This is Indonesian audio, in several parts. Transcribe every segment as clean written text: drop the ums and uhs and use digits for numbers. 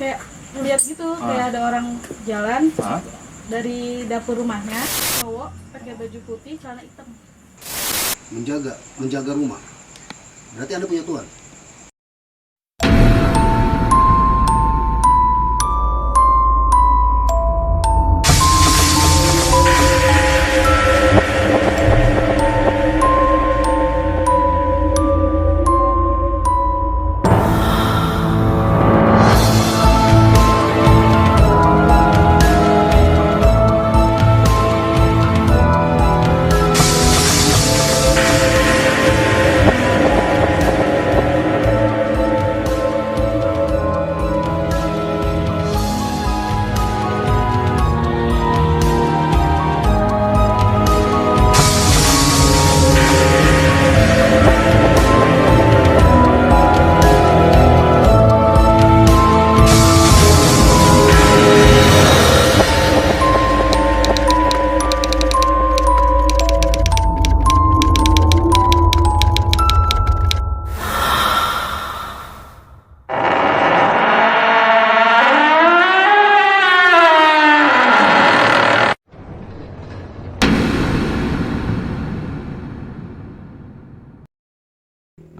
kayak ngeliat gitu, kayak ada orang jalan dari dapur rumahnya, cowok pakai baju putih, celana hitam. Menjaga rumah. Berarti Anda punya Tuhan.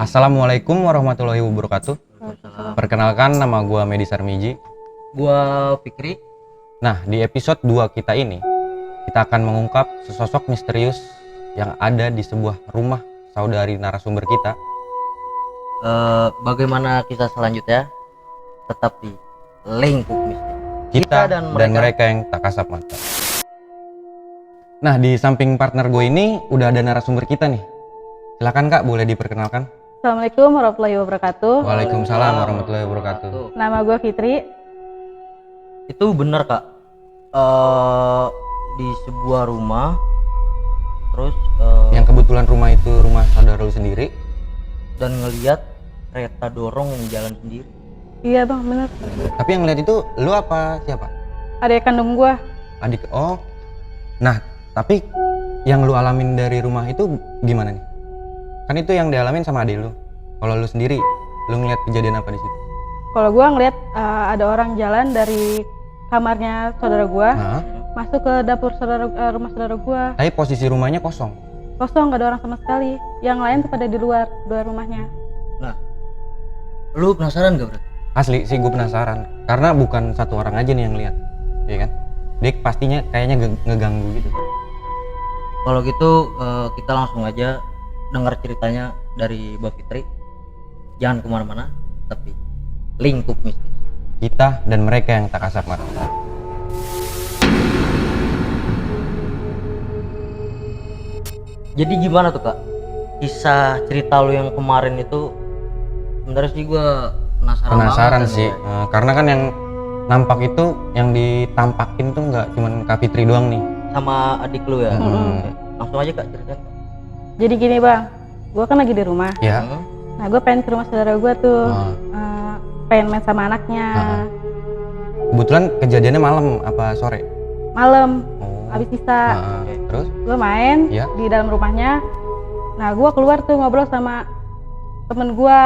Assalamualaikum warahmatullahi wabarakatuh. Perkenalkan, nama gua Medi Sarmiji. Gua Fikri. Nah, di episode 2 kita ini, kita akan mengungkap sesosok misterius yang ada di sebuah rumah saudari narasumber kita. Bagaimana kisah selanjutnya? Tetap di Lingkup Misteri. Kita dan mereka yang tak kasat mata. Nah, di samping partner gue ini udah ada narasumber kita nih. Silakan Kak, boleh diperkenalkan? Assalamualaikum warahmatullahi wabarakatuh. Waalaikumsalam warahmatullahi wabarakatuh. Nama gue Fitri. Itu benar Kak. Di sebuah rumah, terus Yang kebetulan rumah itu rumah saudara lu sendiri. dan ngelihat kereta dorong yang jalan sendiri. Iya bang, bener. Tapi yang lihat itu lu apa siapa? Adik kandung gue. Adik. Oh. Nah, tapi yang lu alamin dari rumah itu gimana nih? Kan itu yang dialamin sama adik lu. Kalau lu sendiri, lu ngeliat kejadian apa di situ? Kalau gue ngeliat ada orang jalan dari kamarnya saudara gue, Nah, masuk ke dapur rumah saudara gue. tapi posisi rumahnya kosong. Kosong, gak ada orang sama sekali. Yang lain tuh pada di luar rumahnya. Nah, lu penasaran gak berarti? Asli sih gue penasaran. Karena bukan satu orang aja nih yang lihat, iya kan? Dia pastinya kayaknya ngeganggu gitu. Kalau gitu kita langsung aja dengar ceritanya dari Mbak Fitri. Jangan kemana-mana, tapi Lingkup Misteri. Kita dan mereka yang tak kasat mata. Jadi gimana tuh Kak? Kisah cerita lu yang kemarin itu sebenarnya sih gua Penasaran banget sih, karena kan yang nampak itu, yang ditampakin tuh nggak cuman Kak Fitri doang nih. sama adik lu ya. Hmm. Langsung aja Kak ceritain. Jadi gini bang, gue kan lagi di rumah. Ya. Nah gue pengen ke rumah saudara gue tuh, pengen main sama anaknya. Kebetulan kejadiannya malam apa sore? Malam, Oh. habis sisa. Terus? Gue main Ya. di dalam rumahnya. Nah gue keluar tuh ngobrol sama temen gue.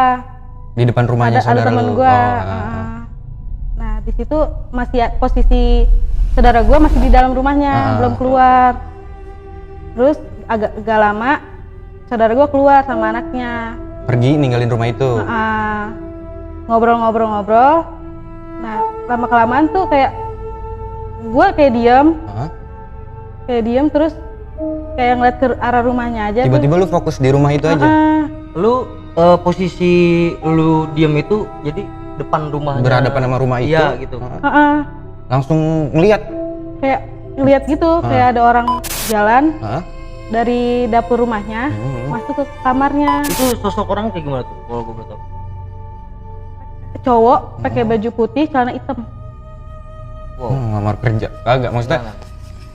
Di depan rumahnya Ada saudara temen lu? gue. Nah di situ masih posisi saudara gue masih di dalam rumahnya, belum keluar. Terus agak lama saudara gue keluar sama anaknya. Pergi ninggalin rumah itu? Ngobrol-ngobrol. Nah lama kelamaan tuh kayak gue kayak diem terus kayak ngeliat ke arah rumahnya aja. Tiba-tiba lu fokus di rumah itu aja? Lu posisi lu diem itu jadi depan rumahnya. Berhadapan sama rumah itu? Iya gitu. Langsung ngeliat? Kayak ngeliat gitu, kayak ada orang jalan dari dapur rumahnya masuk ke kamarnya. Itu sosok orang kayak gimana tuh kalau gue boleh tahu? Cowok pakai baju putih, celana hitam. Wow. Ngelamar kerja? Kagak, maksudnya?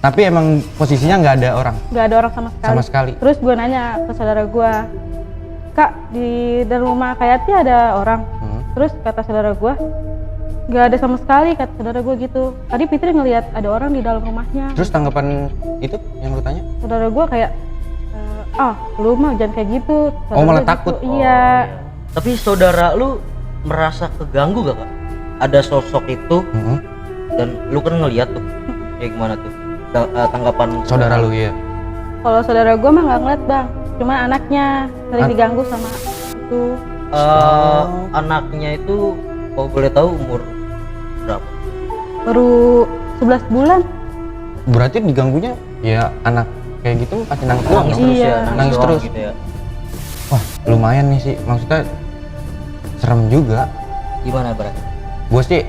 Tapi emang posisinya nggak ada orang? Nggak ada orang sama sekali. Sama sekali? Terus gue nanya ke saudara gue, Kak di dalam rumah Kayati ada orang? Terus kata saudara gue, nggak ada sama sekali, kata saudara gue gitu. Tadi Fitri ngelihat ada orang di dalam rumahnya. Terus tanggapan itu yang lu tanya? Saudara gue kayak, lu mah jangan kayak gitu. Saudara Oh, malah gua takut? Gitu. Iya. Tapi saudara lu merasa keganggu gak Kak? ada sosok itu Mm-mm. dan lu kan ngeliat tuh kayak gimana tuh tanggapan Saudara lu ya. Kalau saudara gue mah nggak ngeliat bang, cuma anaknya sering diganggu sama itu. Anaknya itu kalau boleh tahu umur berapa? Baru 11 bulan. Berarti diganggunya ya anak kayak gitu pasti nangis doang Nangis dong? terus Iya. ya, Nangis doang terus. gitu ya. Wah lumayan nih sih, maksudnya serem juga. Gimana berarti? Gue sih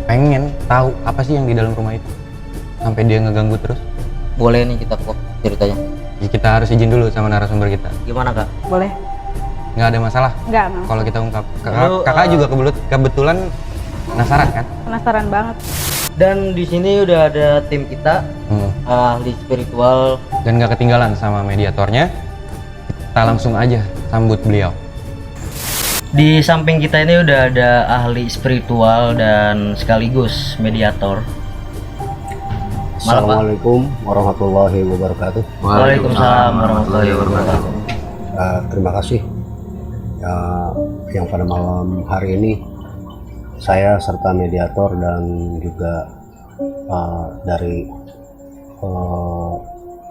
pengen tahu apa sih yang di dalam rumah itu sampai dia ngeganggu terus. Boleh nih kita kok ceritanya. Ya, kita harus izin dulu sama narasumber kita. Gimana kak? Boleh? Nggak ada masalah Nggak, kalau kita ungkap. Lu, Kakak juga kebetulan penasaran kan? penasaran banget. Dan di sini udah ada tim kita ahli spiritual. Dan nggak ketinggalan sama mediatornya. Kita langsung aja sambut beliau. Di samping kita ini udah ada ahli spiritual dan sekaligus mediator. Malam, Pak. Assalamualaikum warahmatullahi wabarakatuh. Waalaikumsalam warahmatullahi wabarakatuh. Terima kasih yang pada malam hari ini saya serta mediator dan juga dari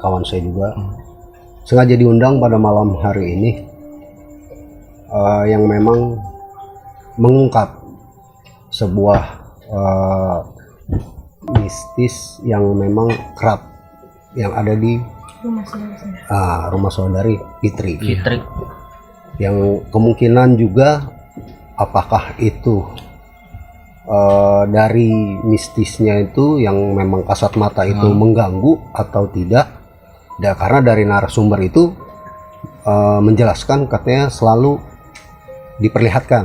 kawan saya juga sengaja diundang pada malam hari ini yang memang mengungkap sebuah mistis yang memang kerap yang ada di rumah saudari Fitri. Fitri. Yang kemungkinan juga apakah itu dari mistisnya itu yang memang kasat mata itu mengganggu atau tidak. Dan karena dari narasumber itu menjelaskan katanya selalu diperlihatkan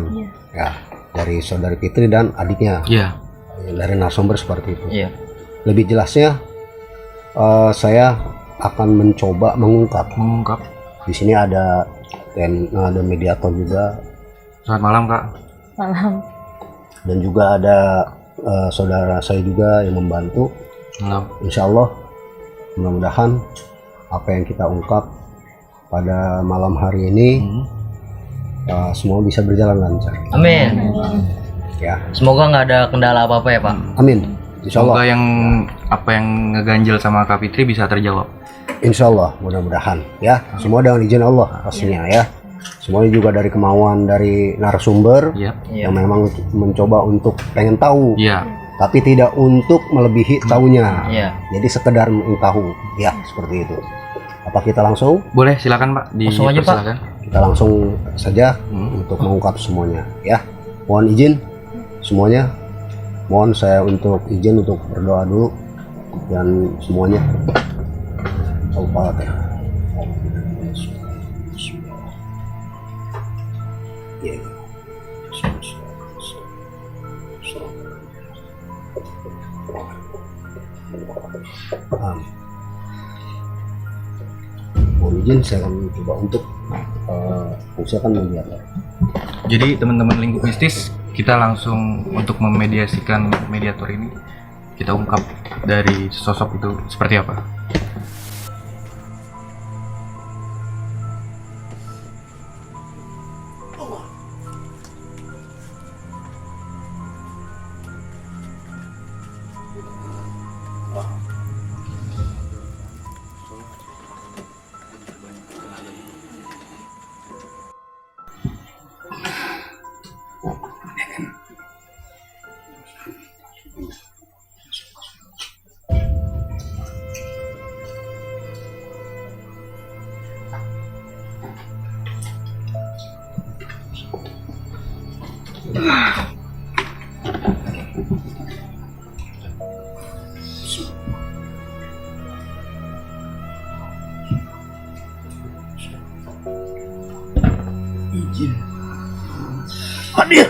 ya dari saudari Fitri dan adiknya. Iya. Dari narasumber seperti itu. Iya. Lebih jelasnya saya akan mencoba mengungkap. Di sini ada mediator juga. Selamat malam kak. Malam. Dan juga ada saudara saya juga yang membantu. Malam. Insya Allah mudah-mudahan apa yang kita ungkap pada malam hari ini semua bisa berjalan lancar. Amin. Ya, Semoga nggak ada kendala apa-apa ya Pak. amin. Insya Allah. Semoga yang apa yang ngeganjel sama Kak Fitri bisa terjawab. Insya Allah mudah-mudahan ya. Semua dengan izin Allah pastinya ya. Semuanya juga dari kemauan dari narasumber Iya. Iya. yang memang mencoba untuk pengen tahu, Iya. tapi tidak untuk melebihi tahunya. Iya. Jadi sekedar tahu ya seperti itu. Apa kita langsung? Boleh silakan Pak. Langsung aja, Pak. Silakan. Kita langsung saja untuk mengungkap semuanya ya. Mohon izin semuanya. Mohon saya untuk izin untuk berdoa dulu dan semuanya. Al-Fatihah. Ya. Amin. Mohon izin saya akan coba untuk usahakan mediator. Jadi teman-teman lingkup mistis, kita langsung untuk memediasikan mediator ini, kita ungkap dari sosok itu seperti apa. Izin. Hadir.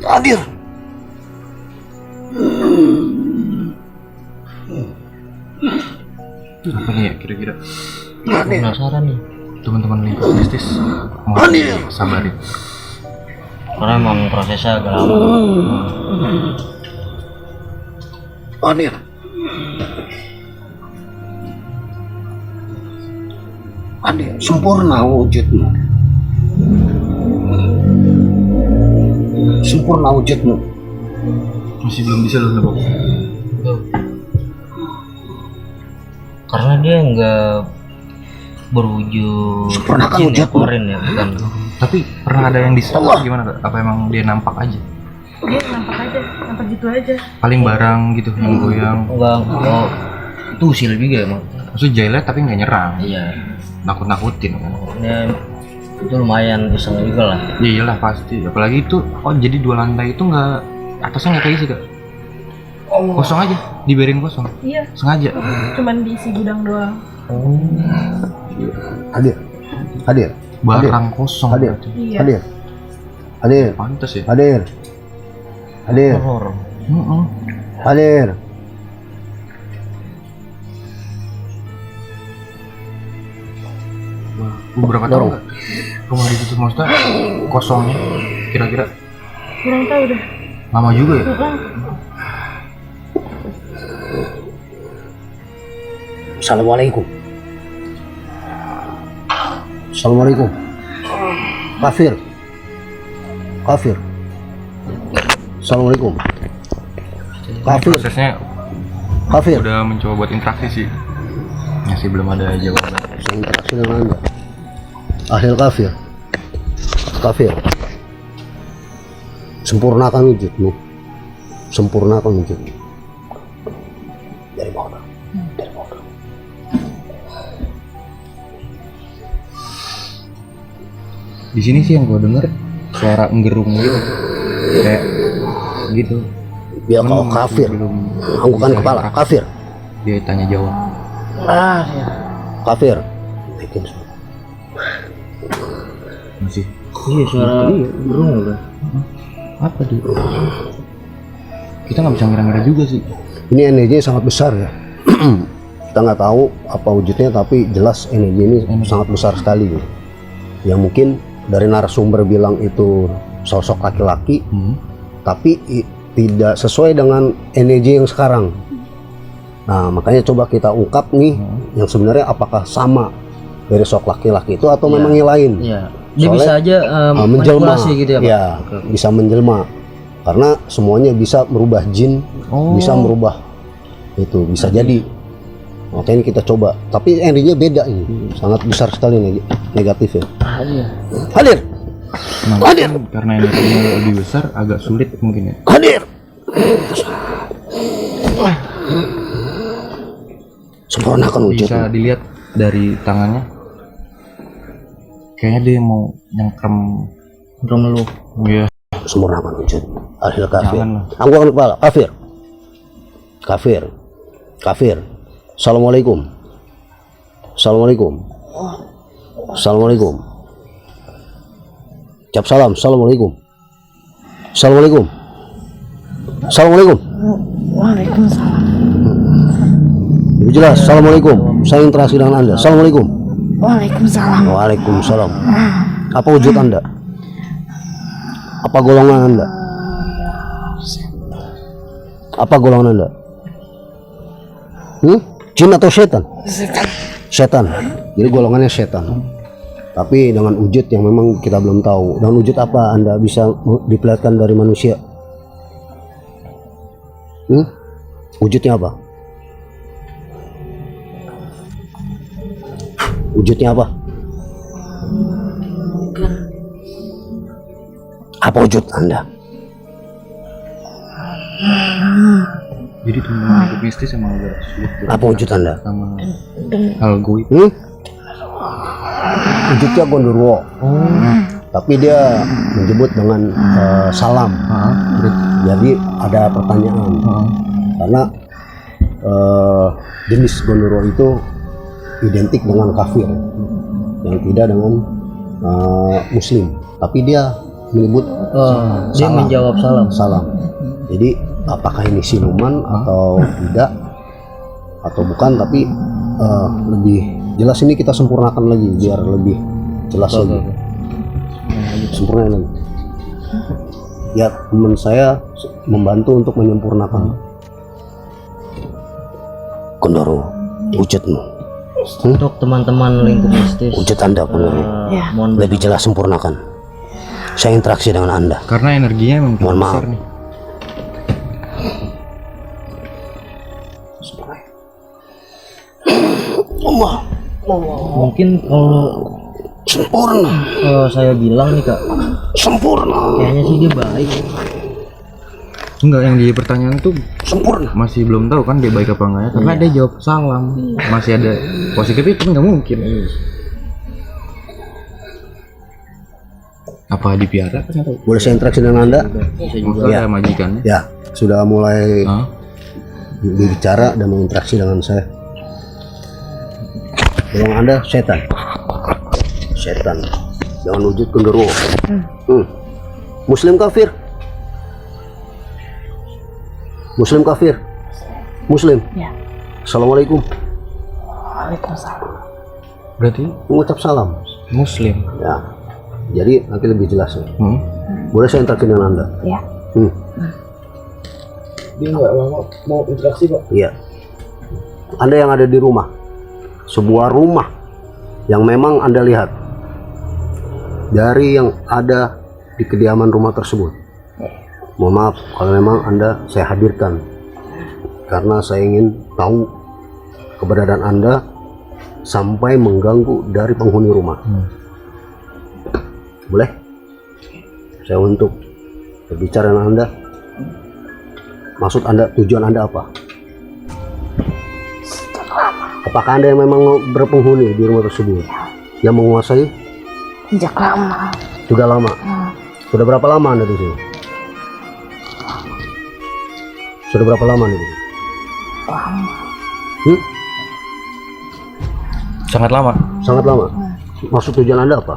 Hadir. Apa nih ya kira-kira? Hadir. Penasaran nih. Teman-teman lingkup mistis, mohon sabarin. Karena emang prosesnya agak lama. Hadir. Hadir. Sempurna wujudmu. sempurna wujudmu. Masih belum bisa lu nebak. Karena dia nggak berwujud Sempurnakan jin ya, wujudmu. korin ya, bukan. Tapi pernah ada yang diserang gimana Kak? Apa emang dia nampak aja? Dia nampak gitu aja. Paling barang gitu yang goyang. Enggak, oh, itu usil juga emang. Maksudnya jailer tapi nggak nyerang. Iya, Nakut-nakutin kan. ini itu lumayan iseng juga lah. Ya iyalah pasti. Apalagi itu, oh jadi 2 lantai itu nggak, atasnya nggak keisi Kak? Kosong aja, dibiarin kosong. Iya, Sengaja. cuman diisi gudang doang. Hadir. Hadir. Barang kosong. Hadir. berarti. Iya. Hadir. Hadir. Pantes ya. Hadir. Hadir. Horor. Hadir. Beberapa tahun nggak rumah ditutup maksudnya kosongnya kira-kira Kurang tahu deh. lama juga ya? Assalamualaikum. Assalamualaikum. Kafir. Kafir. Assalamualaikum. Kafir. Prosesnya Kafir. udah mencoba buat interaksi sih, masih belum ada jawaban. Saya interaksi dengan Anda. Akhir kafir. Kafir. Sempurnakan wujudmu. Sempurnakan wujudmu. Dari bawah. Dari bawah. Di sini sih yang gue denger suara enggerung gitu, kayak gitu. Dia kau kafir. Belum Anggukan bisa kepala. interaksi. Kafir. Dia tanya jawab. Kafir. Masih. Iya, suara burung udah. Apa dia? Kita nggak bisa ngira-ngira juga sih. Ini energinya sangat besar ya. Kita nggak tahu apa wujudnya, tapi jelas energi ini sangat besar sekali gitu. Yang mungkin dari narasumber bilang itu sosok laki-laki, tapi tidak sesuai dengan energi yang sekarang. Nah, makanya coba kita ungkap nih, yang sebenarnya apakah sama dari sosok laki-laki itu atau memang yang lain? Iya. Dia Soalnya, bisa aja menjelma, manipulasi gitu ya, Pak? ya, bisa menjelma, karena semuanya bisa merubah jin, bisa merubah itu, bisa jadi. Makanya kita coba, tapi energinya beda ini, sangat besar sekali negatif ya. Hadir, Nah, hadir, karena energinya lebih besar, agak sulit mungkin ya. hadir. Sempurnakan Bisa wujudmu. dilihat dari tangannya, kayaknya dia mau nyengkrem. Drum lu. Iya. Sempurnakan wujudmu. Akhir kafir. Jangan lah. Anggukan kepala. Kafir. Kafir. Kafir. Assalamualaikum. Assalamualaikum. Assalamualaikum. Ucap salam. Assalamualaikum. Assalamualaikum. Assalamualaikum. Waalaikumsalam. Lebih jelas. Assalamualaikum. Saya interaksi dengan Anda. Assalamualaikum. Waalaikumsalam. Waalaikumsalam. Apa wujud Anda? Apa golongan Anda? Apa golongan Anda? Jin atau setan? Setan. Jadi golongannya setan. Tapi dengan wujud yang memang kita belum tahu. Dan wujud apa Anda bisa diperlihatkan dari manusia? Wujudnya apa? Wujudnya apa? Apa wujud Anda? Jadi teman hidup mistis emang agak sulit. Apa wujud Anda? Sama hal goib. Wujudnya Gondorwo. Tapi dia menyebut dengan salam. Jadi ada pertanyaan. Karena jenis Gondorwo itu identik dengan kafir, yang tidak dengan muslim. Tapi dia menyebut Dia salam. menjawab salam. Salam. Jadi apakah ini siluman atau tidak atau bukan, tapi lebih jelas ini kita sempurnakan lagi biar lebih jelas lagi. Sempurna lagi. Ya, teman saya membantu untuk menyempurnakan. Gondoro, wujudmu. Untuk teman-teman lingkup mistis, Wujud Anda Gondoro. mohon Lebih jelas sempurnakan. saya interaksi dengan Anda. Karena energinya memang Mohon maaf. besar nih. Allah, Mungkin kalau sempurna, saya bilang nih kak, sempurna, kayaknya sih dia baik. Enggak, yang di pertanyaan tuh sempurna. masih belum tahu kan dia baik apa enggak ya, karena dia jawab salam. Masih ada positif itu nggak mungkin. Apa dipiara kan nggak tahu. Boleh saya interaksi dengan Anda? Maksudnya ada majikannya. Ya, sudah mulai Hah? berbicara dan berinteraksi dengan saya. Tolong Anda setan. Setan. Jangan wujud genderuwo. Muslim kafir. Muslim kafir. Muslim. Ya. Assalamualaikum. Waalaikumsalam. Berarti Mengucap salam. Muslim. Ya. Jadi nanti lebih jelas ya. Hmm? Boleh saya interaksi dengan Anda? Ya. Dia nggak lama mau interaksi, Pak. Iya. Anda yang ada di rumah, sebuah rumah yang memang Anda lihat dari yang ada di kediaman rumah tersebut. Mohon maaf kalau memang Anda saya hadirkan karena saya ingin tahu keberadaan Anda sampai mengganggu dari penghuni rumah. Boleh? Saya untuk berbicara dengan Anda. Maksud Anda, tujuan Anda apa? Apakah Anda yang memang berpenghuni di rumah tersebut? Yang menguasai? Sejak lama. Sudah lama? Sudah berapa lama Anda di sini? Sudah berapa lama Anda di sini? Lama. Sangat lama. Sangat lama. Maksud tujuan Anda apa?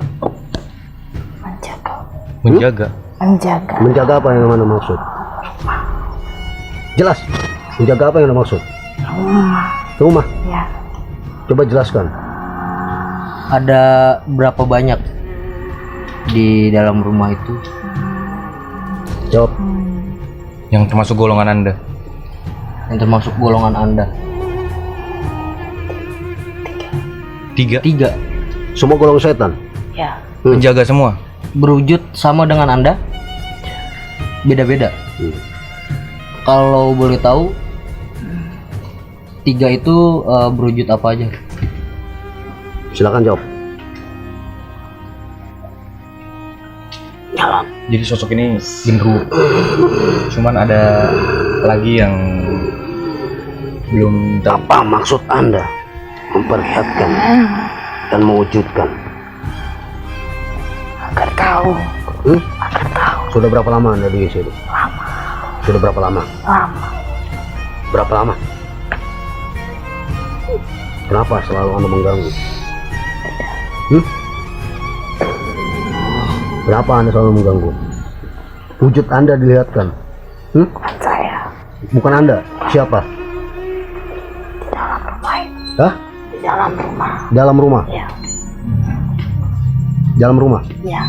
Menjaga. Menjaga. Menjaga. Menjaga apa yang Anda maksud? Jelas. Menjaga apa yang Anda maksud? Rumah. Rumah. Ya. Coba jelaskan. Ada berapa banyak di dalam rumah itu? Jawab. Yang termasuk golongan Anda. Yang termasuk golongan Anda? 3. 3. Semua golongan setan. Ya. Menjaga semua. Berwujud sama dengan Anda? Beda-beda. Kalau boleh tahu, 3 itu berwujud apa aja? Silakan jawab. Jadi sosok ini genderuwo. Cuman ada lagi yang belum tahu. Apa maksud Anda memperlihatkan dan mewujudkan? Agar tahu. Agar tahu. Sudah berapa lama Anda di sini? Lama. Sudah berapa lama? Lama. Berapa lama? Kenapa selalu Anda mengganggu? Kenapa Anda selalu mengganggu? Wujud Anda dilihatkan. Bukan saya. Bukan Anda. Siapa? Di dalam rumah itu. Hah? Di dalam rumah. Dalam rumah? Ya. Dalam rumah? Ya.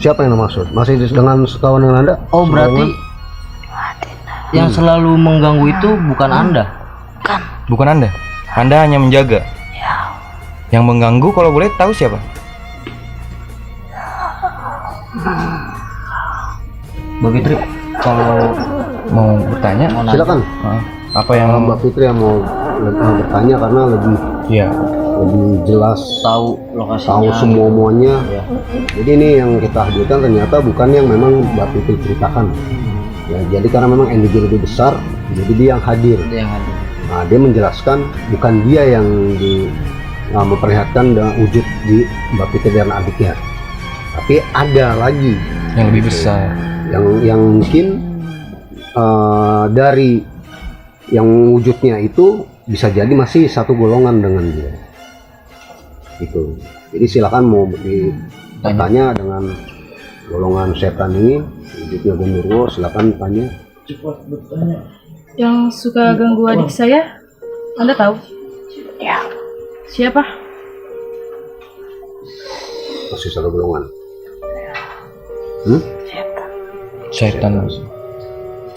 Siapa yang maksud? Masih dengan sekawan dengan Anda? Oh, berarti yang selalu mengganggu itu bukan Anda? Bukan. Bukan Anda. Anda hanya menjaga. Ya. Yang mengganggu kalau boleh tahu siapa? Mbak Fitri, kalau Mau bertanya? mau nanya, Silakan. Apa yang Mbak Fitri yang mau bertanya karena lebih Iya. jelas tahu lokasinya. tahu semuanya. Ya. Jadi ini yang kita hadirkan ternyata bukan yang memang Mbak Fitri ceritakan. Ya, jadi karena memang energi lebih besar, jadi dia yang hadir. Itu yang ada. Nah, dia menjelaskan bukan dia yang memperlihatkan dengan wujud di Mbak Fitri dan adiknya, tapi ada lagi yang lebih besar. yang mungkin dari yang wujudnya itu bisa jadi masih satu golongan dengan dia. Itu. Jadi silakan mau ditanya dengan golongan setan ini wujudnya genderuwo, silakan tanya. Yang suka ganggu adik saya, Anda tahu? Ya. Siapa? Masih satu golongan. Setan.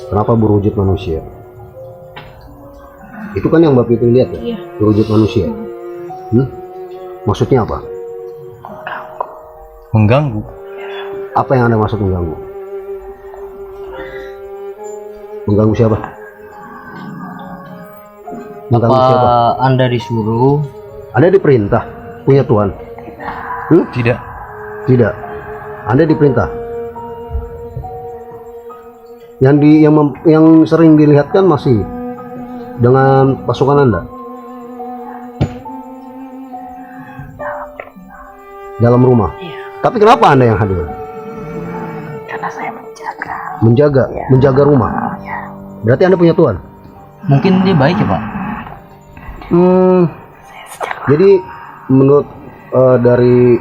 Kenapa berwujud manusia? Itu kan yang Mbak Fitri lihat ya, Iya. berwujud manusia. Maksudnya apa? Mengganggu. Apa yang Anda maksud mengganggu? Mengganggu siapa? Mengganggu Apa siapa? Anda disuruh? Anda diperintah punya Tuhan? Tidak. Tidak. Anda diperintah. Yang sering dilihatkan masih dengan pasukan Anda. Dalam rumah. Tapi kenapa Anda yang hadir? Karena saya menjaga. Menjaga rumah. Berarti Anda punya Tuhan. Mungkin dia baik ya Pak. Jadi menurut dari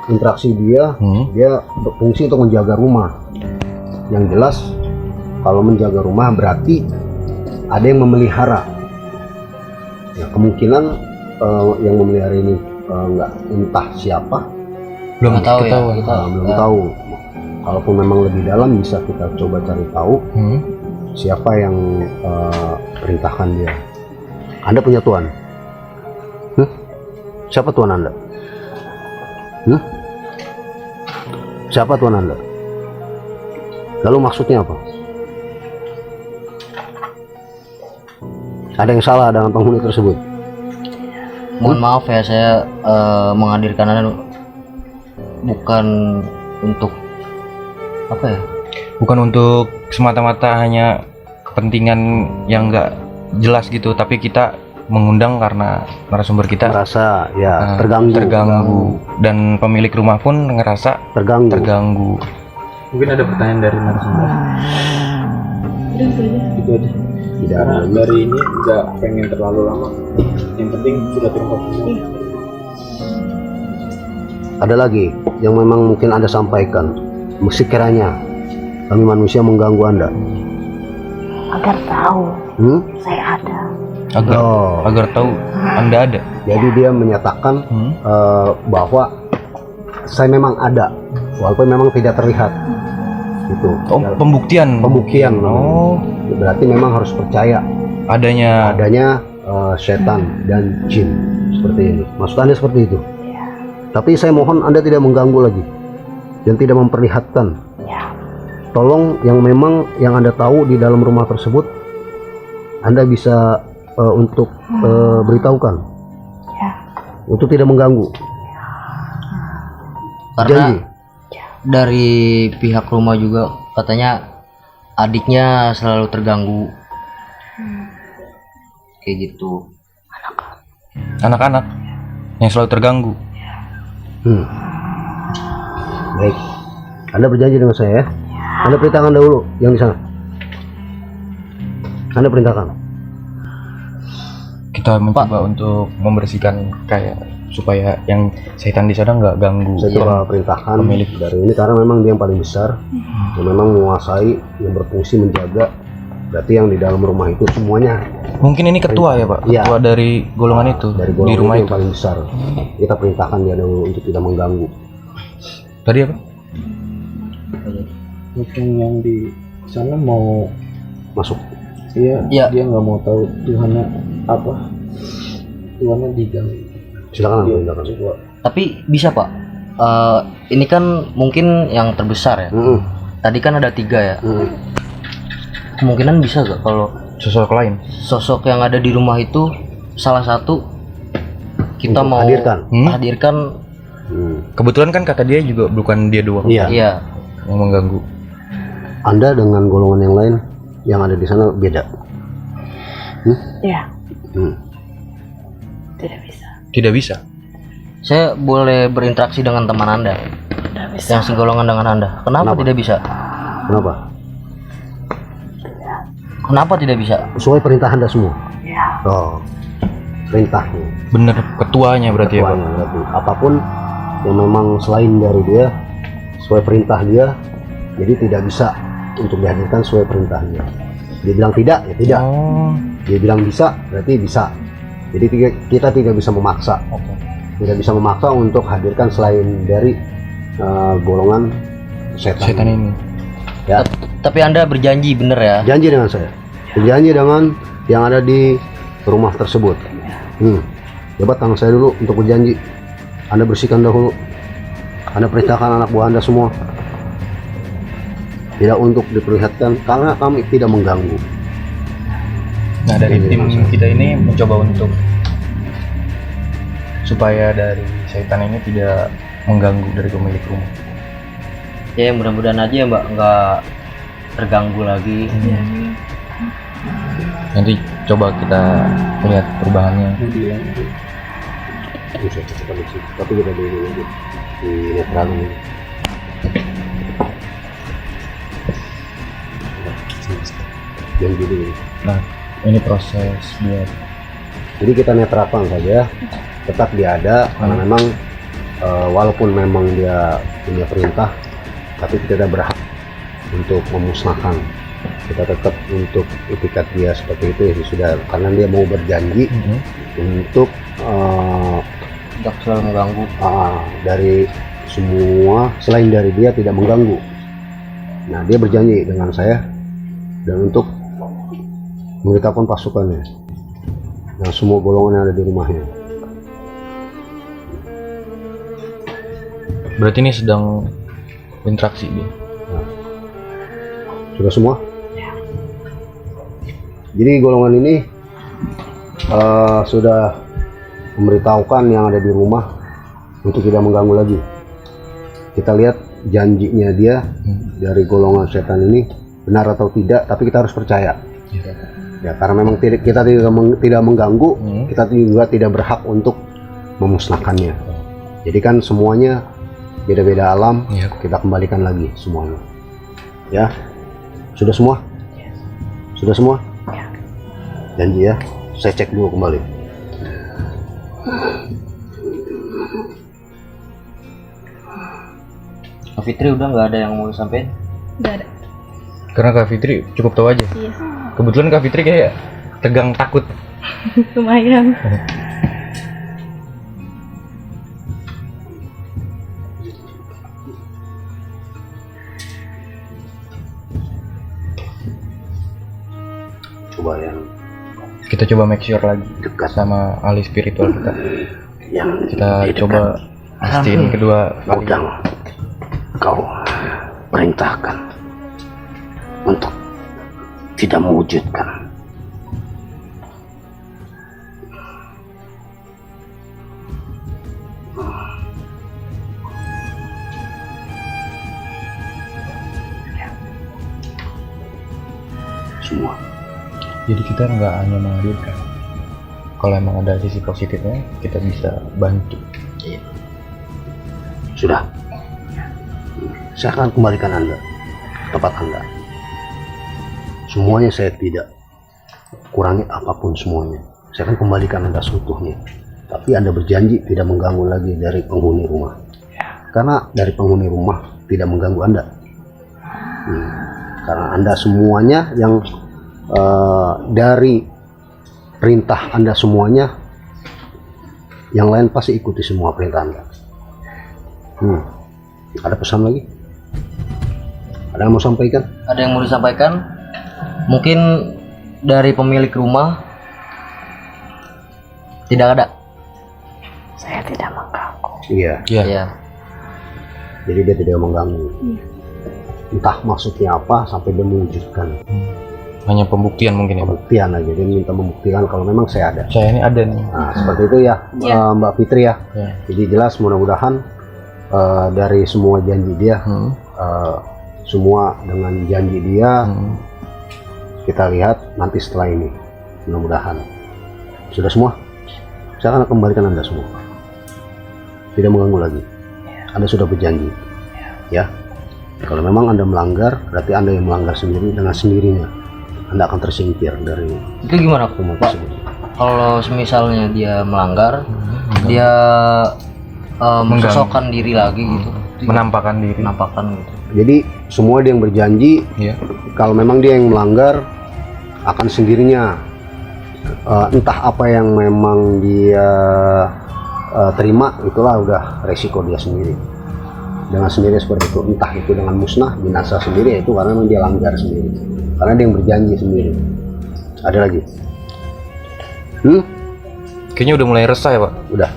interaksi dia, dia berfungsi untuk menjaga rumah. Yang jelas kalau menjaga rumah berarti ada yang memelihara. Ya, kemungkinan yang memelihara ini nggak entah siapa, Belum Nggak tahu ya, ketahuan. kita belum tahu. Kalaupun memang lebih dalam bisa kita coba cari tahu siapa yang perintahkan dia. Anda punya Tuhan? Siapa Tuhan Anda? Siapa Tuhan Anda? Lalu maksudnya apa? Ada yang salah dengan penghuni tersebut? Mohon maaf ya, saya menghadirkan Anda bukan untuk apa ya? Bukan untuk semata-mata hanya kepentingan yang nggak jelas gitu, tapi kita mengundang karena narasumber kita Merasa ya terganggu terganggu. dan pemilik rumah pun ngerasa terganggu. Mungkin ada pertanyaan dari narasumber. Itu aja. Tidak ada Karena lagi. dari ini nggak pengen terlalu lama. Yang penting sudah terungkap semua. Ada lagi yang memang mungkin Anda sampaikan. Sekiranya kami manusia mengganggu Anda. Agar tahu Hmm? saya ada. Agar tahu Anda ada. Jadi dia menyatakan bahwa saya memang ada, walaupun memang tidak terlihat. Itu. Oh, pembuktian. Pembuktian. Oh, Berarti memang harus percaya adanya. setan dan jin seperti ini. Maksud Anda seperti itu? Tapi saya mohon Anda tidak mengganggu lagi dan tidak memperlihatkan. Tolong yang memang yang Anda tahu di dalam rumah tersebut, Anda bisa untuk beritahukan, untuk tidak mengganggu. Karena Janji. dari pihak rumah juga katanya adiknya selalu terganggu. Kayak gitu. Anak-anak yang selalu terganggu. Baik. Anda berjanji dengan saya ya. Anda perintahkan dahulu yang di sana. Anda perintahkan. Kita mencoba untuk membersihkan kayak supaya yang setan di sana nggak ganggu. Saya coba perintahkan pemilik. dari ini karena memang dia yang paling besar, yang memang menguasai, yang berfungsi menjaga. Berarti yang di dalam rumah itu semuanya Mungkin ini ketua ya Pak, Iya. ketua dari golongan itu dari di golongan rumah yang itu. paling besar. Kita perintahkan dia dahulu untuk tidak mengganggu. Tadi apa? Mungkin yang di sana mau Masuk. dia Iya. dia nggak mau tahu Tuhannya apa. Tuhannya diganggu. Silakan Dia perintahkan. coba. Tapi bisa Pak. Ini kan mungkin yang terbesar ya. Tadi kan ada 3 ya. Kemungkinan bisa gak kalau Sosok lain. sosok yang ada di rumah itu salah satu kita Untuk mau hadirkan. Kebetulan kan kata dia juga bukan dia doang Iya. Iya. yang mengganggu. Anda dengan golongan yang lain yang ada di sana beda. Ya, Hmm. tidak bisa. Tidak bisa. Saya boleh berinteraksi dengan teman Anda Tidak bisa. yang segolongan dengan Anda. Kenapa Kenapa? tidak bisa? Kenapa? Kenapa tidak bisa? Sesuai perintah Anda semua. Ya, Oh, perintahnya. Bener ketuanya berarti ya Pak. Ketuanya, berarti apapun yang memang selain dari dia sesuai perintah dia, jadi tidak bisa untuk dihadirkan sesuai perintah dia. Dia bilang tidak, ya tidak. Oh, Dia bilang bisa, berarti bisa. Jadi kita tidak bisa memaksa. oke. Tidak bisa memaksa untuk hadirkan selain dari golongan setan. Setan ini. Ya, Tapi Anda berjanji bener ya? janji dengan saya. Berjanji dengan yang ada di rumah tersebut. Coba tangan saya dulu untuk berjanji. Anda bersihkan dahulu. Anda perintahkan anak buah Anda semua tidak untuk diperlihatkan karena kami tidak mengganggu. Nah, dari tim kita ini mencoba untuk supaya dari setan ini tidak mengganggu dari pemilik rumah. Ya mudah-mudahan aja ya Mbak nggak terganggu lagi. Nanti coba kita lihat perubahannya. Bisa cepat sih, tapi kita dulu aja di netral ini. Yang dulu. Nah, ini proses buat. Jadi kita netralkan saja, tetap dia ada karena memang walaupun memang dia punya perintah, tapi kita tidak berhak untuk memusnahkan. Kita tetap untuk etikat dia seperti itu ya sudah, karena dia mau berjanji untuk Tidak selalu mengganggu. dari semua selain dari dia tidak mengganggu. Nah, dia berjanji dengan saya dan untuk memberitahukan pasukannya dan semua golongan yang ada di rumahnya. Berarti ini sedang interaksi dia. Sudah semua? Jadi golongan ini sudah memberitahukan yang ada di rumah untuk tidak mengganggu lagi. Kita lihat janjinya dia dari golongan setan ini benar atau tidak, tapi kita harus percaya. Ya, karena memang kita tidak mengganggu, kita juga tidak berhak untuk memusnahkannya. Jadi kan semuanya beda-beda alam, kita kembalikan lagi semuanya. Ya, sudah semua? Sudah semua? Janji ya, saya cek dulu kembali. Kak Fitri udah nggak ada yang mau disampaikan? Nggak ada. Karena Kak Fitri cukup tahu aja. Iya. Kebetulan Kak Fitri kayak tegang takut. Lumayan. Coba yang Kita coba make sure lagi dekat sama ahli spiritual kita. yang Kita di dekat coba pastiin kedua kali. gudang kau perintahkan untuk tidak mewujudkan. Semua. Jadi kita nggak hanya menghadirkan. Kalau emang ada sisi positifnya, kita bisa bantu. Sudah. Saya akan kembalikan Anda ke tempat Anda. Semuanya saya tidak kurangi apapun semuanya. Saya akan kembalikan Anda seutuhnya. Tapi Anda berjanji tidak mengganggu lagi dari penghuni rumah. Karena dari penghuni rumah tidak mengganggu Anda. Karena Anda semuanya yang dari perintah Anda semuanya, yang lain pasti ikuti semua perintah Anda. Ada pesan lagi? Ada yang mau sampaikan? Ada yang mau disampaikan? Mungkin dari pemilik rumah tidak ada. Saya tidak mengganggu. Iya. Ya. Jadi dia tidak mengganggu. Entah maksudnya apa sampai dia mewujudkan. Hanya pembuktian mungkin ya, Pak. Pembuktian aja, dia minta membuktikan kalau memang saya ada. Saya ini ada nih. Nah, seperti itu ya, Mbak Fitri ya. Jadi jelas mudah-mudahan dari semua janji dia, semua dengan janji dia, kita lihat nanti setelah ini, mudah-mudahan. Sudah semua? Saya akan kembalikan Anda semua. Tidak mengganggu lagi. Anda sudah berjanji, ya. Kalau memang Anda melanggar, berarti Anda yang melanggar sendiri, dengan sendirinya Anda akan tersingkir dari Itu gimana rumah Pak? tersebut. Kalau misalnya dia melanggar, dia mensosokkan diri lagi gitu, Menampakkan diri. menampakkan gitu. Jadi semua dia yang berjanji, Iya. kalau memang dia yang melanggar, akan sendirinya entah apa yang memang dia terima, itulah udah resiko dia sendiri. Dengan sendiri seperti itu, entah itu dengan musnah, binasa sendiri, itu karena memang dia langgar sendiri. Karena dia yang berjanji sendiri. Ada lagi? Kayaknya udah mulai resah ya, Pak. Udah.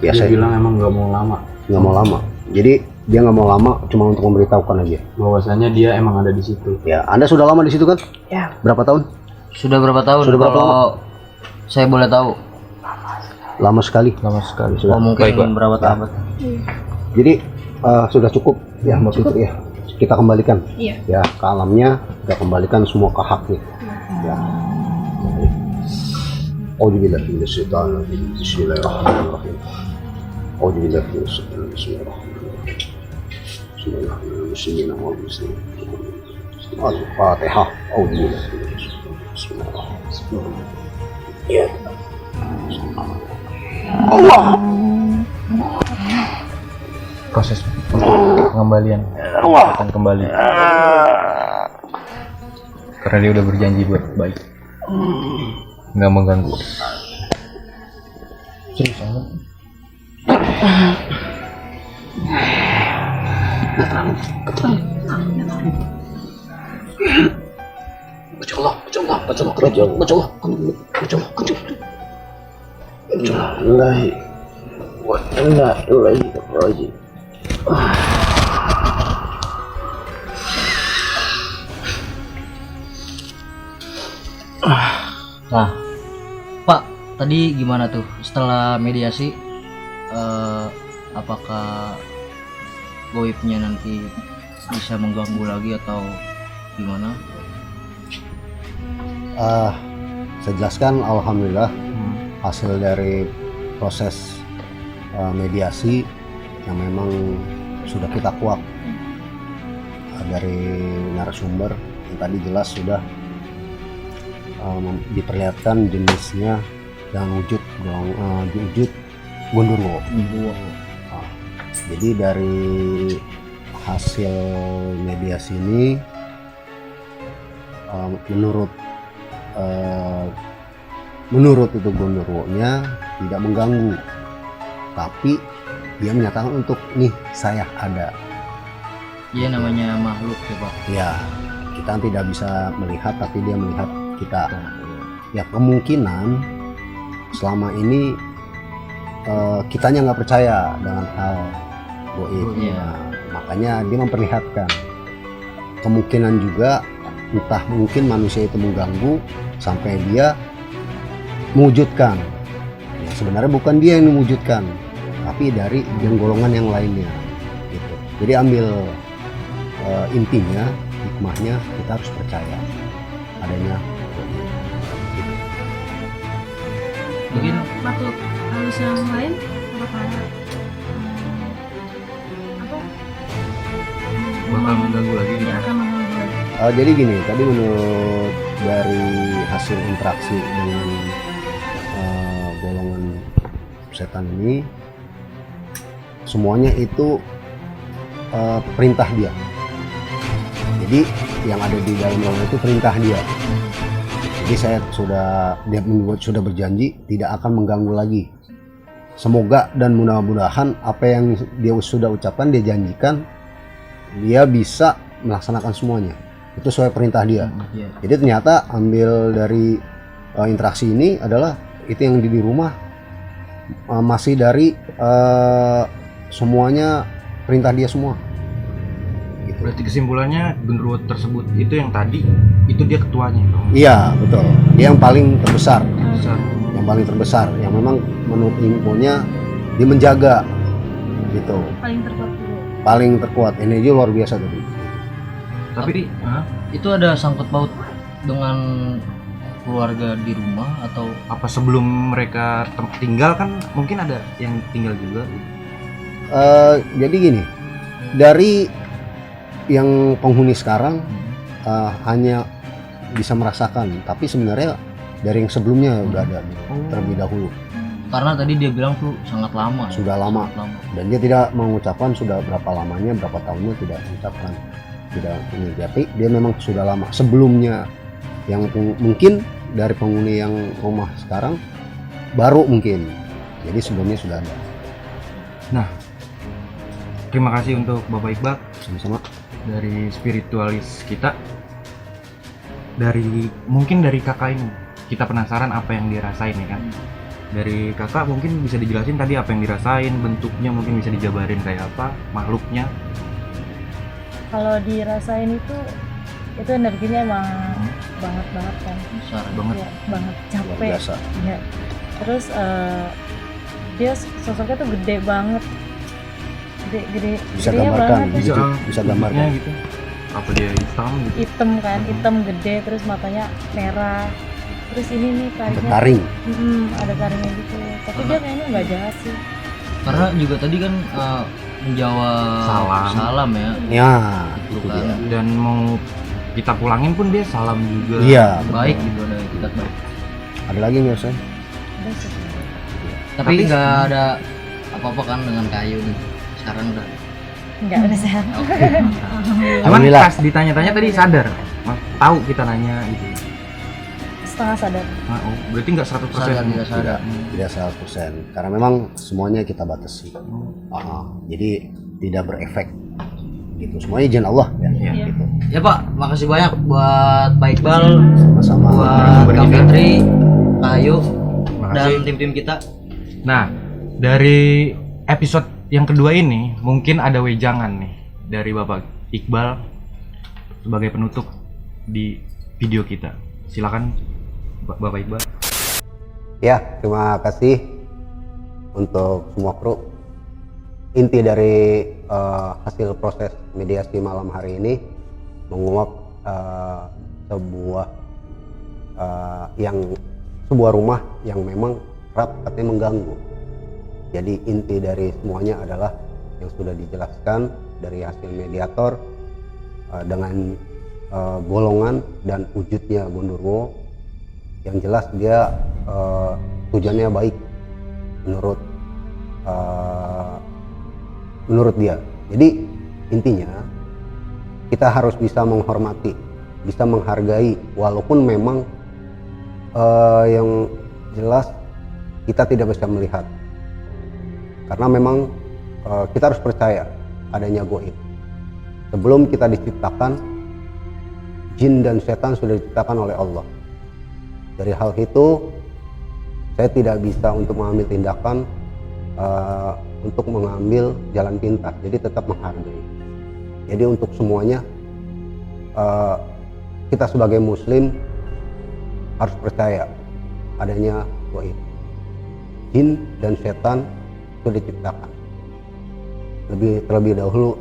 Dia Biasa. bilang emang nggak mau lama. Nggak mau lama. Jadi dia nggak mau lama, cuma untuk memberitahukan aja. Bahwasanya dia emang ada di situ. Ya, Anda sudah lama di situ kan? Ya. Berapa tahun? Sudah berapa tahun? Sudah berapa kalau saya boleh tahu? Lama sekali. Lama sekali. Oh, mungkin Baik, Pak. berapa tahun? Jadi sudah cukup ya Mbak Fitri ya. Kita kembalikan. Iya. Ya, ke alamnya kita kembalikan semua ke haknya. Ya. Auzubillahi minasyaitonirrajim. Bismillahirrahmanirrahim. Auzubillahi minasyaitonirrajim. Bismillahirrahmanirrahim. Al-Fatihah. Auzubillahi minasyaitonirrajim. Bismillahirrahmanirrahim. Ya. Allah. Proses pengembalian akan kembali. Karena dia udah berjanji buat baik. Nggak mengganggu. Serius banget. Nah, Pak, tadi gimana tuh setelah mediasi? Apakah goibnya nanti bisa mengganggu lagi atau gimana? Saya jelaskan, alhamdulillah hasil dari proses mediasi yang memang sudah kita kuak dari narasumber yang tadi jelas sudah diperlihatkan jenisnya dan wujud Gondorwo. Jadi dari hasil mediasi ini menurut itu Gondorwo-nya tidak mengganggu, tapi dia menyatakan untuk nih saya ada. Iya, namanya makhluk ya Pak. Ya, kita tidak bisa melihat tapi dia melihat kita. Ya kemungkinan selama ini kitanya nggak percaya dengan hal goib. Iya. Nah, makanya dia memperlihatkan. Kemungkinan juga entah mungkin manusia itu mengganggu sampai dia mewujudkan. Ya, sebenarnya bukan dia yang mewujudkan, tapi dari golongan yang lainnya. Gitu. Jadi ambil intinya, hikmahnya kita harus percaya adanya. Mungkin Makhluk halus yang lain apakah Bakal mengganggu lagi. tidak akan mengganggu lagi? Jadi gini, tadi menurut dari hasil interaksi dengan golongan setan ini, semuanya itu perintah dia. Jadi yang ada di dalam ruangan itu perintah dia. Jadi dia sudah berjanji tidak akan mengganggu lagi. Semoga dan mudah-mudahan apa yang dia sudah ucapkan, dia janjikan, dia bisa melaksanakan semuanya. Itu sesuai perintah dia. iya. Jadi ternyata ambil dari interaksi ini adalah itu yang di rumah masih dari semuanya perintah dia semua. Gitu. Berarti kesimpulannya Gondorwo tersebut itu yang tadi itu dia ketuanya. Iya betul. Dia yang paling terbesar, Besar. yang paling terbesar, yang memang menurut infonya dia menjaga, gitu. Paling terkuat dulu. Paling terkuat. Energi luar biasa tadi. Tapi Itu ada sangkut paut dengan keluarga di rumah atau apa sebelum mereka tinggal kan mungkin ada yang tinggal juga. Jadi gini, dari yang penghuni sekarang hanya bisa merasakan, tapi sebenarnya dari yang sebelumnya udah ada terlebih dahulu. karena tadi dia bilang tuh sangat lama. Sudah lama. Sangat lama. Dan dia tidak mengucapkan sudah berapa lamanya, berapa tahunnya tidak mengucapkan, tidak ini. Tapi dia memang sudah lama sebelumnya, yang mungkin dari penghuni yang rumah sekarang baru mungkin, jadi sebelumnya sudah ada. Nah, terima kasih untuk Bapak Iqbal Sama-sama. dari spiritualis kita. Mungkin dari kakak ini kita penasaran apa yang dia rasain ya kan. Dari kakak mungkin bisa dijelasin tadi apa yang dirasain, bentuknya mungkin bisa dijabarin kayak apa, makhluknya. Kalau dirasain itu energinya emang banget kan. Besar Banget. Iya, banget Luar capek. biasa. Iya. Terus dia sosoknya tuh gede banget. Gede Bisa gedenya gambarkan, banget ya. bisa gambarkan. bentuknya gitu. Apa dia hitam gitu? Hitam kan, hitam gede, terus matanya merah. Terus ini nih taringnya Taring. ada taringnya gitu. Tapi dia kayaknya nggak jahat sih. karena juga tadi kan menjawab salam ya Ya, gitu itu kan. dia. Dan mau kita pulangin pun dia salam juga. Iya, Baik gitu, ada etikat baik. ada lagi nggak Sen? Ada sih. Tapi nggak ada apa-apa kan dengan kayu nih. Sekarang udah. Nggak ada sehat. Cuman Alhamdulillah. pas ditanya-tanya tadi sadar, Mas, tahu kita nanya gitu. Setengah sadar. Nah, oh, berarti nggak 100%. Sadar, tidak sadar. Tidak 100%, karena memang semuanya kita batasi. Jadi tidak berefek gitu. Semuanya izin Allah ya. Iya. Gitu. Ya Pak, makasih banyak buat Pak Iqbal, Sama-sama. buat Kak Fitri, Kak Ayu, dan Makasih. tim-tim kita. Nah, dari episode yang kedua ini mungkin ada wejangan nih dari Bapak Iqbal sebagai penutup di video kita. Silakan Bapak Iqbal. Ya, terima kasih untuk semua kru. Inti dari hasil proses mediasi malam hari ini menguak sebuah rumah yang memang kerap katanya mengganggu. Jadi inti dari semuanya adalah yang sudah dijelaskan dari hasil mediator dengan golongan dan wujudnya Gondorwo. Yang jelas dia tujuannya baik menurut dia. Jadi intinya kita harus bisa menghormati, bisa menghargai, walaupun memang yang jelas kita tidak bisa melihat, karena memang kita harus percaya adanya goib. Sebelum kita diciptakan, jin dan setan sudah diciptakan oleh Allah. Dari hal itu saya tidak bisa untuk mengambil tindakan untuk mengambil jalan pintas, jadi tetap menghargai. Jadi untuk semuanya kita sebagai muslim harus percaya adanya goib. Jin dan setan sudah diciptakan terlebih dahulu,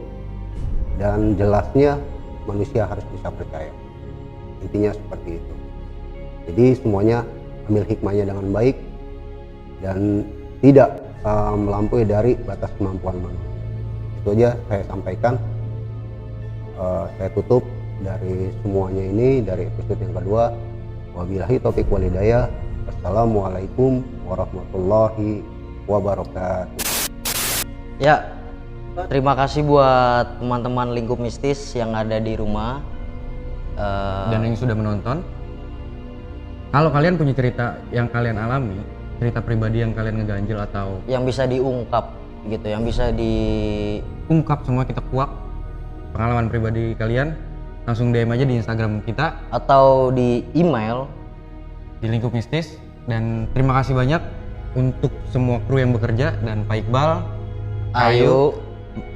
dan jelasnya manusia harus bisa percaya. Intinya seperti itu. Jadi semuanya ambil hikmahnya dengan baik dan tidak melampaui dari batas kemampuan manusia. Itu aja saya sampaikan. Saya tutup dari semuanya ini dari episode yang kedua. Wabillahi taufiq wal hidayah. Wassalamualaikum warahmatullahi wabarakatuh. Ya, terima kasih buat teman-teman Lingkup Mistis yang ada di rumah. Dan yang sudah menonton. Kalau kalian punya cerita yang kalian alami, cerita pribadi yang kalian ngeganjel atau Yang bisa diungkap gitu, yang bisa ungkap, semua kita kuak pengalaman pribadi kalian, langsung DM aja di Instagram kita atau di email. di Lingkup Mistis. Dan terima kasih banyak untuk semua kru yang bekerja dan Pak Iqbal, Ayu,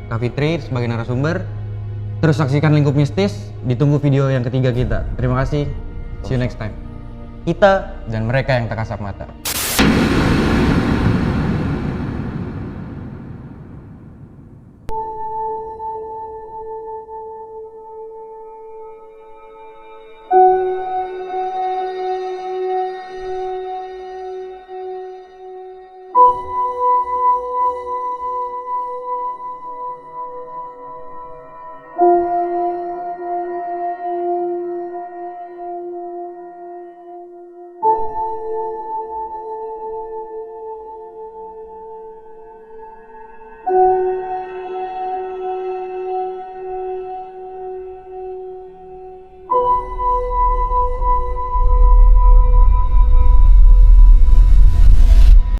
Kak Fitri sebagai narasumber. Terus saksikan Lingkup Mistis, ditunggu video yang ketiga kita. Terima kasih, see you next time. kita Dan mereka yang tak kasat mata.